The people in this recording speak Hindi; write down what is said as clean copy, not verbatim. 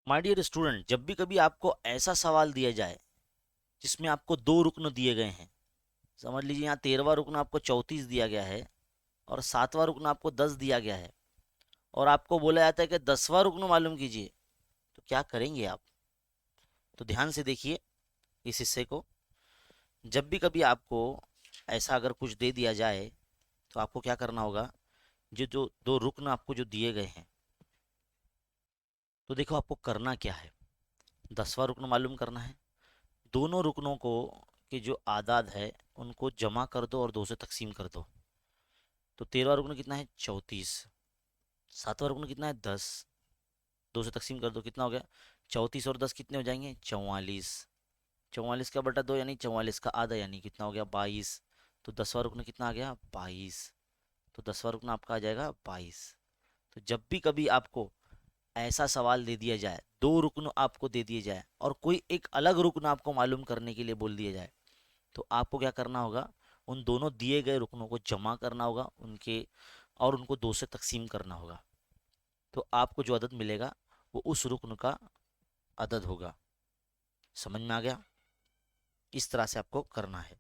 माय डियर स्टूडेंट, जब भी कभी आपको ऐसा सवाल दिया जाए जिसमें आपको दो रुकन दिए गए हैं, समझ लीजिए यहाँ 13वां रुकन आपको 34 दिया गया है और 7वां रुकन आपको 10 दिया गया है, और आपको बोला जाता है कि 10वां रुकन मालूम कीजिए, तो क्या करेंगे आप? तो ध्यान से देखिए इस हिस्से को। जब भी कभी आपको ऐसा अगर कुछ दे दिया जाए तो आपको क्या करना होगा? जो जो दो रुकन आपको जो दिए गए हैं, तो देखो आपको करना क्या है। 10वां रुकन मालूम करना है। दोनों रुकनों को के जो आदाद है उनको जमा कर दो और 2 से तकसीम कर दो। तो 13वां रुकन कितना है? 34। 7वां रुकन कितना है? 10। 2 से तकसीम कर दो, कितना हो गया? 34 और 10 कितने हो जाएंगे? 44। 44 का बटा 2 यानी 44 का आधा, यानी कितना हो गया? 22। तो 10वां रुकन कितना आ गया? 22। तो 10वां रुकन आपका आ जाएगा 22। तो जब भी कभी आपको ऐसा सवाल दे दिया जाए, दो रुकन आपको दे दिए जाए और कोई एक अलग रुकन आपको मालूम करने के लिए बोल दिया जाए, तो आपको क्या करना होगा? उन दोनों दिए गए रुकनों को जमा करना होगा उनके, और उनको 2 से तकसीम करना होगा। तो आपको जो अदद मिलेगा वो उस रुकन का अदद होगा। समझ में आ गया? इस तरह से आपको करना है।